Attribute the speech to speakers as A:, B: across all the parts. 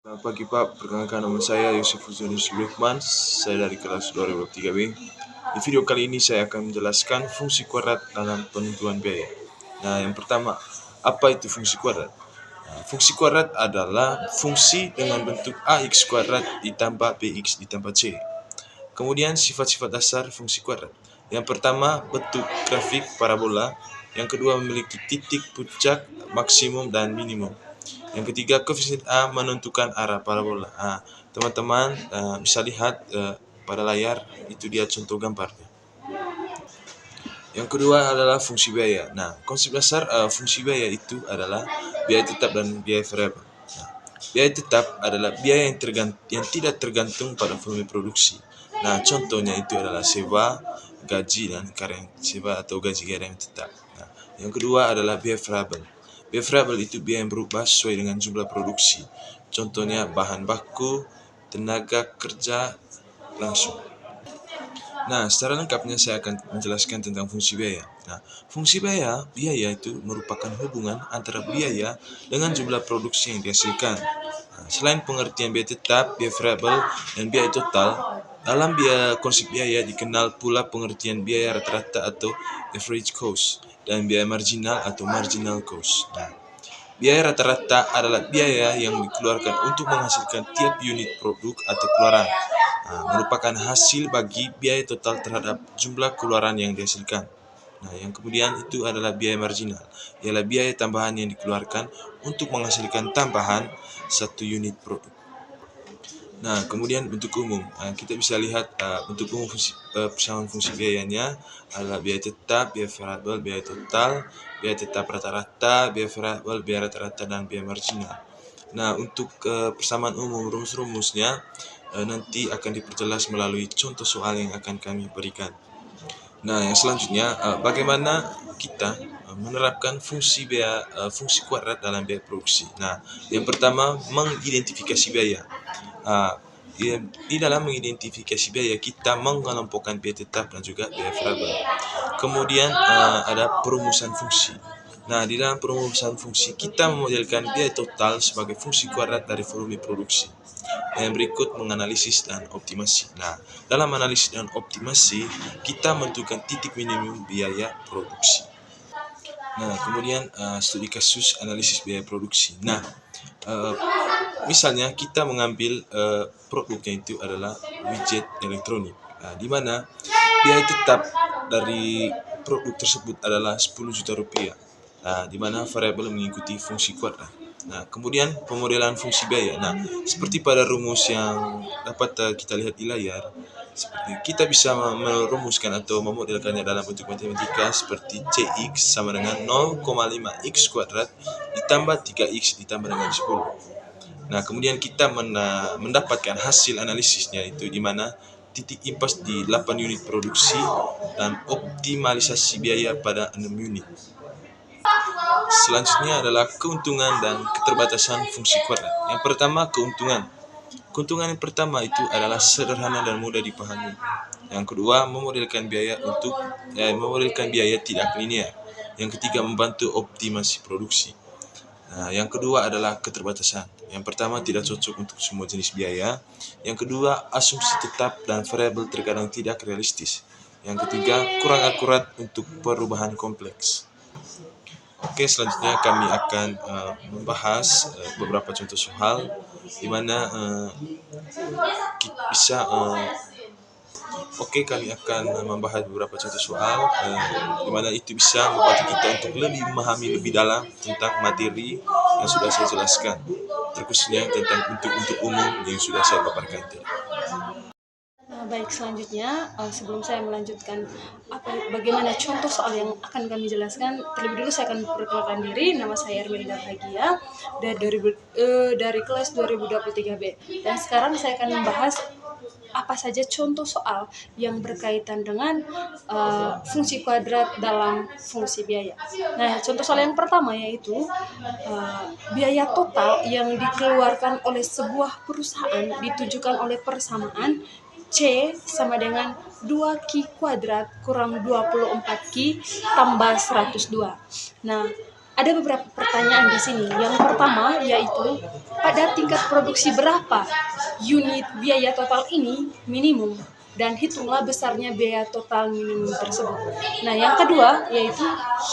A: Selamat pagi Pak, perkenalkan nama saya Yusuf Huzaini Sulaiman, saya dari kelas 2023B. Di video kali ini saya akan menjelaskan fungsi kuadrat dalam penentuan biaya. Nah, yang pertama, apa itu fungsi kuadrat? Nah, fungsi kuadrat adalah fungsi dengan bentuk ax kuadrat ditambah bx ditambah c. Kemudian sifat-sifat dasar fungsi kuadrat. Yang pertama, bentuk grafik parabola. Yang kedua, memiliki titik puncak, maksimum, dan minimum. Yang ketiga, koefisien A menentukan arah parabola. Teman-teman bisa lihat pada layar, itu dia contoh gambarnya. Yang kedua adalah fungsi biaya. Nah, konsep dasar fungsi biaya itu adalah biaya tetap dan biaya variabel. Nah, biaya tetap adalah biaya yang tidak tergantung pada volume produksi. Nah, contohnya itu adalah sewa, gaji, dan karya sewa atau gaji karya yang tetap. Nah, yang kedua adalah biaya variabel. Biaya variabel itu biaya yang berubah sesuai dengan jumlah produksi. Contohnya bahan baku, tenaga kerja langsung. Nah, secara lengkapnya saya akan menjelaskan tentang fungsi biaya. Nah, fungsi biaya itu merupakan hubungan antara biaya dengan jumlah produksi yang dihasilkan. Nah, selain pengertian biaya tetap, biaya variabel, dan biaya total, dalam konsep biaya dikenal pula pengertian biaya rata-rata atau average cost dan biaya marginal atau marginal cost. Nah, biaya rata-rata adalah biaya yang dikeluarkan untuk menghasilkan tiap unit produk atau keluaran. Merupakan hasil bagi biaya total terhadap jumlah keluaran yang dihasilkan. Nah, yang kemudian itu adalah biaya marginal, ialah biaya tambahan yang dikeluarkan untuk menghasilkan tambahan satu unit produk. Nah, kemudian bentuk umum. Kita bisa lihat bentuk umum persamaan fungsi biayanya adalah biaya tetap, biaya variabel, biaya total, biaya tetap rata-rata, biaya variabel, biaya rata-rata, dan biaya marginal. Nah, untuk persamaan umum rumus-rumusnya nanti akan diperjelas melalui contoh soal yang akan kami berikan. Nah, yang selanjutnya bagaimana kita menerapkan fungsi kuadrat dalam biaya produksi. Nah, yang pertama mengidentifikasi biaya. Di dalam mengidentifikasi biaya kita mengelompokkan biaya tetap dan juga biaya variabel. Kemudian ada perumusan fungsi. Nah, di dalam perumusan fungsi kita memodelkan biaya total sebagai fungsi kuadrat dari volume produksi. Yang berikut menganalisis dan optimasi. Nah, dalam analisis dan optimasi kita menentukan titik minimum biaya produksi. Nah, kemudian studi kasus analisis biaya produksi. Nah, misalnya kita mengambil produknya itu adalah widget elektronik, di mana biaya tetap dari produk tersebut adalah 10 juta rupiah. Nah, di mana variabel mengikuti fungsi kuadrat. Nah, kemudian pemodelan fungsi biaya. Nah, seperti pada rumus yang dapat kita lihat di layar, seperti kita bisa merumuskan atau memodelkannya dalam bentuk matematika seperti Cx sama dengan 0,5x kuadrat ditambah 3x ditambah dengan 10. Nah, kemudian kita mendapatkan hasil analisisnya itu di mana titik impas di 8 unit produksi dan optimalisasi biaya pada 6 unit. Selanjutnya adalah keuntungan dan keterbatasan fungsi kuadrat. Yang pertama, keuntungan. Keuntungan yang pertama itu adalah sederhana dan mudah dipahami. Yang kedua, memodelkan biaya tidak linear. Yang ketiga, membantu optimasi produksi. Nah, yang kedua adalah keterbatasan. Yang pertama, tidak cocok untuk semua jenis biaya. Yang kedua, asumsi tetap dan variabel terkadang tidak realistis. Yang ketiga, kurang akurat untuk perubahan kompleks. Oke, selanjutnya kami akan membahas beberapa contoh soal di mana kami akan membahas beberapa contoh soal di mana itu bisa membantu kita untuk lebih memahami lebih dalam tentang materi yang sudah saya jelaskan, terkhususnya tentang untuk umum yang sudah saya paparkan tadi.
B: Baik, selanjutnya sebelum saya melanjutkan bagaimana contoh soal yang akan kami jelaskan, terlebih dulu saya akan memperkenalkan diri. Nama saya Ermelinda Bahagia dari kelas 2023B. Dan sekarang saya akan membahas apa saja contoh soal yang berkaitan dengan fungsi kuadrat dalam fungsi biaya. Nah, contoh soal yang pertama yaitu biaya total yang dikeluarkan oleh sebuah perusahaan ditujukan oleh persamaan C sama dengan 2Q kuadrat kurang 24Q tambah 102. Nah, ada beberapa pertanyaan di sini. Yang pertama yaitu, pada tingkat produksi berapa unit biaya total ini minimum, dan hitunglah besarnya biaya total minimum tersebut. Nah, yang kedua yaitu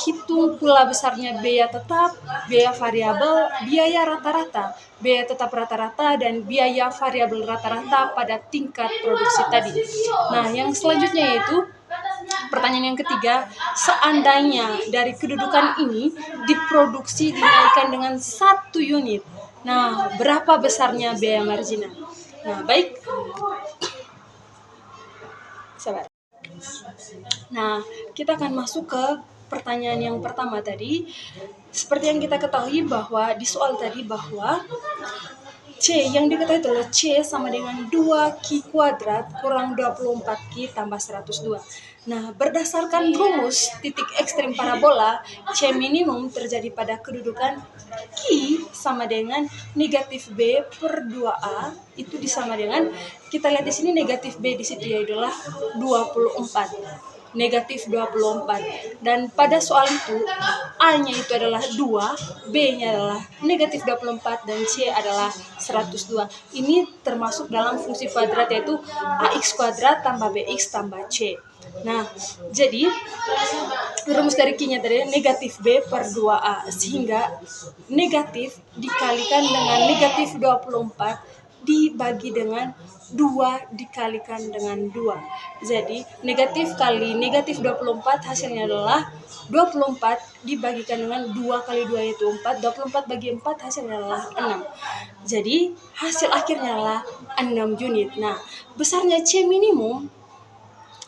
B: hitung pula besarnya biaya tetap, biaya variabel, biaya rata-rata, biaya tetap rata-rata, dan biaya variabel rata-rata pada tingkat produksi tadi. Nah, yang selanjutnya yaitu pertanyaan yang ketiga, seandainya dari kedudukan ini diproduksi dinaikkan dengan 1 unit. Nah, berapa besarnya biaya marginal? Nah, baik. Sabar. Nah, kita akan masuk ke pertanyaan yang pertama tadi. Seperti yang kita ketahui bahwa di soal tadi bahwa C yang diketahui adalah C sama dengan 2Q kuadrat kurang 24Q tambah 102. Nah, berdasarkan rumus titik ekstrim parabola, C minimum terjadi pada kedudukan Q sama dengan negatif B per 2A, itu disama dengan, kita lihat di sini negatif B di situ adalah 24. Negatif 24. Dan pada soal itu A-nya itu adalah 2, B-nya adalah negatif 24, dan C adalah 102. Ini termasuk dalam fungsi kuadrat, yaitu AX kuadrat tambah BX tambah C. Nah, jadi rumus dari Q-nya tadi negatif B per 2A, sehingga negatif dikalikan dengan negatif 24 dibagi dengan 2 dikalikan dengan 2. Jadi negatif kali negatif 24 hasilnya adalah 24 dibagikan dengan 2 kali 2 yaitu 4. 24 bagi 4 hasilnya adalah 6. Jadi hasil akhirnya adalah 6 unit. Nah, besarnya C minimum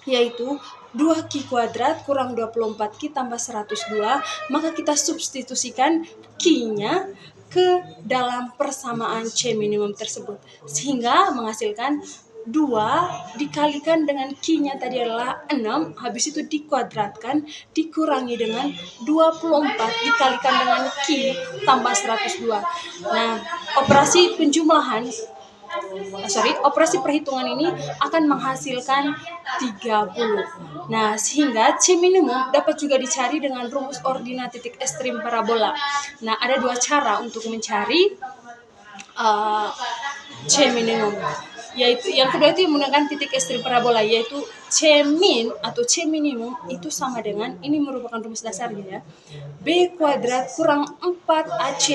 B: yaitu 2Q kuadrat kurang 24Q tambah 102, maka kita substitusikan Q-nya ke dalam persamaan C minimum tersebut, sehingga menghasilkan 2 dikalikan dengan Q-nya tadi adalah 6, habis itu dikuadratkan, dikurangi dengan 24 dikalikan dengan Q tambah 102. Nah, operasi perhitungan ini akan menghasilkan 30. Nah, sehingga C minimum dapat juga dicari dengan rumus ordinat titik ekstrim parabola. Nah, ada 2 cara untuk mencari C minimum. Yaitu yang kedua itu menggunakan titik ekstrim parabola, yaitu C min atau C minimum itu sama dengan, ini merupakan rumus dasarnya ya, B kuadrat kurang 4AC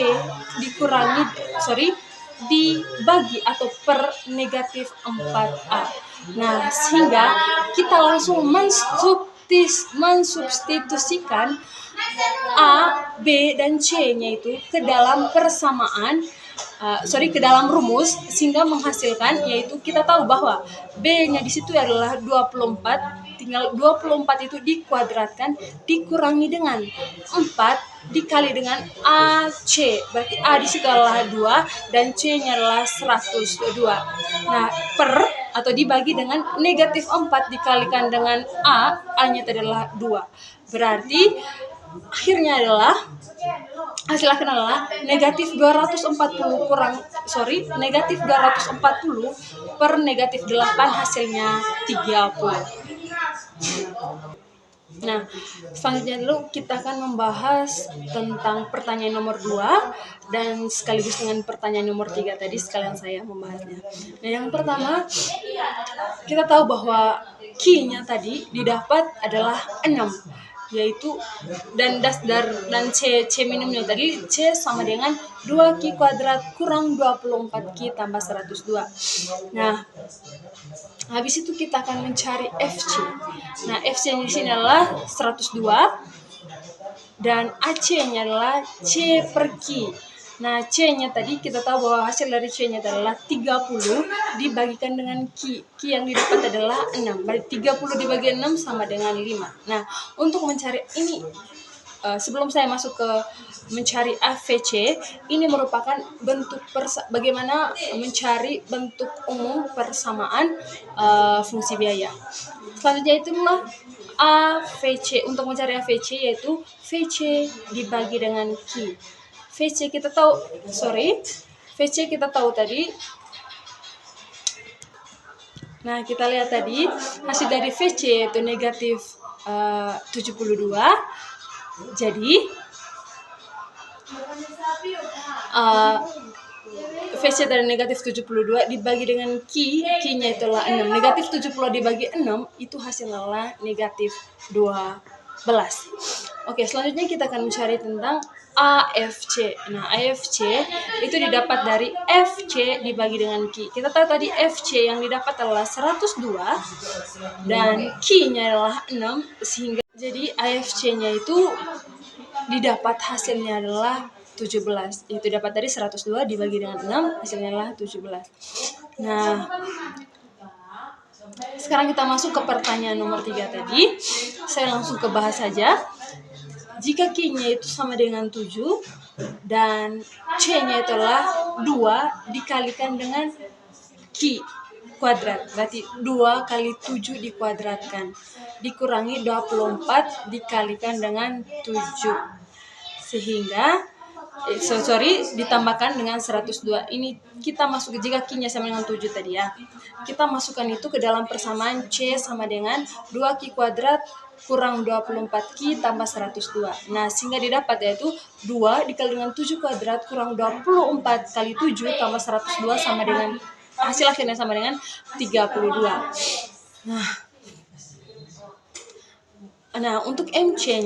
B: dibagi atau per negatif 4A. Nah, sehingga kita langsung mensubstitusikan A, B, dan C-nya itu ke dalam persamaan, ke dalam rumus, sehingga menghasilkan, yaitu kita tahu bahwa B-nya di situ adalah 24, tinggal 24 itu dikuadratkan dikurangi dengan 4 dikali dengan AC, berarti A di situ adalah 2 dan C-nya adalah 102. Nah, per atau dibagi dengan negatif 4 dikalikan dengan A-nya adalah 2. Berarti hasil akhirnya adalah negatif 240 per negatif 8 hasilnya 30. Nah, selanjutnya dulu kita akan membahas tentang pertanyaan nomor 2 dan sekaligus dengan pertanyaan nomor 3 tadi sekalian saya membahasnya. Nah, yang pertama kita tahu bahwa Q-nya tadi didapat adalah 6, yaitu dan C minimumnya tadi C sama dengan 2Q kuadrat kurang 24Q tambah 102. Nah, habis itu kita akan mencari FC. Nah, FC di sini adalah 102 dan AC-nya adalah C per Q. Nah, C-nya tadi kita tahu bahwa hasil dari C-nya adalah 30 dibagikan dengan Q. Q yang didapat adalah 6. Berarti 30 dibagi 6 sama dengan 5. Nah, untuk mencari ini, sebelum saya masuk ke mencari AVC, ini merupakan bentuk bagaimana mencari bentuk umum persamaan fungsi biaya. Selanjutnya itulah AVC. Untuk mencari AVC yaitu VC dibagi dengan Q. VC kita tahu tadi. Nah, kita lihat tadi hasil dari VC yaitu negatif 72. Jadi uh, VC dari negatif 72 dibagi dengan Q-nya itulah 6. Negatif 70 dibagi 6 itu hasilnya adalah negatif 12. Oke, selanjutnya kita akan mencari tentang AFC. Nah, AFC itu didapat dari FC dibagi dengan Q. Kita tahu tadi FC yang didapat adalah 102 dan Q-nya adalah 6, sehingga jadi AFC-nya itu didapat hasilnya adalah 17. Itu dapat dari 102 dibagi dengan 6, hasilnya adalah 17. Nah, sekarang kita masuk ke pertanyaan nomor 3 tadi. Saya langsung ke bahas saja. Jika Q-nya itu sama dengan 7 dan C-nya itulah 2 dikalikan dengan Q kuadrat, berarti 2 kali 7 dikuadratkan dikurangi 24 dikalikan dengan 7, sehingga ditambahkan dengan 102. Ini kita masuk jika Q-nya sama dengan 7 tadi ya. Kita masukkan itu ke dalam persamaan C sama dengan 2Q kuadrat kurang 24Q tambah 102. Nah, sehingga didapat yaitu 2 dikali dengan 7 kuadrat kurang 24 kali 7 tambah 102 sama dengan hasil akhirnya sama dengan 32. Nah, untuk MC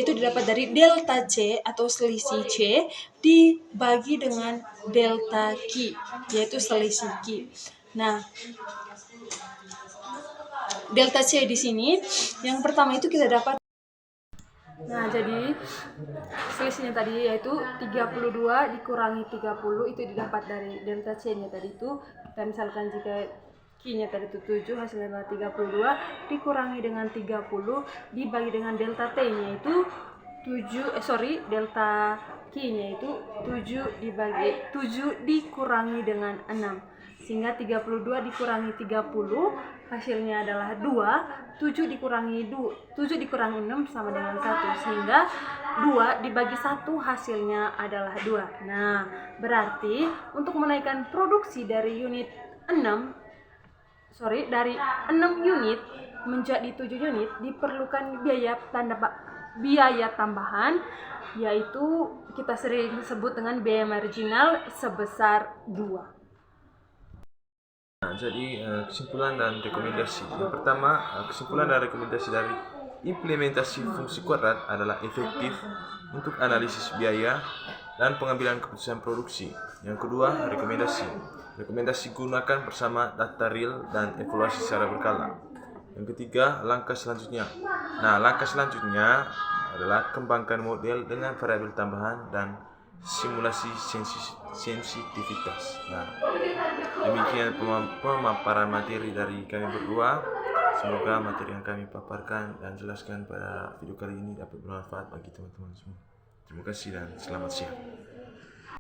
B: itu didapat dari delta C atau selisih C dibagi dengan delta Q, yaitu selisih Q. Nah, delta C di sini yang pertama itu kita dapat. Nah, jadi selisihnya tadi yaitu 32 dikurangi 30 itu didapat dari delta C-nya tadi itu. Kita misalkan jika Q-nya tadi itu 7, hasilnya adalah 32 dikurangi dengan 30 dibagi dengan delta T-nya itu delta Q-nya itu 7 dikurangi dengan 6. Sehingga 32 dikurangi 30 hasilnya adalah 2, 7 dikurangi 6 sama dengan 1, sehingga 2 dibagi 1 hasilnya adalah 2. Nah, berarti untuk menaikkan produksi dari 6 unit menjadi 7 unit diperlukan biaya tambahan, yaitu kita sering sebut dengan biaya marginal sebesar 2.
A: Nah, jadi kesimpulan dan rekomendasi. Yang pertama, kesimpulan dan rekomendasi dari implementasi fungsi kuadrat adalah efektif untuk analisis biaya dan pengambilan keputusan produksi. Yang kedua, rekomendasi gunakan bersama data real dan evaluasi secara berkala. Yang ketiga, langkah selanjutnya. Nah, langkah selanjutnya adalah kembangkan model dengan variabel tambahan dan simulasi sensitivitas. Nah, demikian pemaparan materi dari kami berdua. Semoga materi yang kami paparkan dan jelaskan pada video kali ini dapat bermanfaat bagi teman-teman semua. Terima kasih dan selamat siang.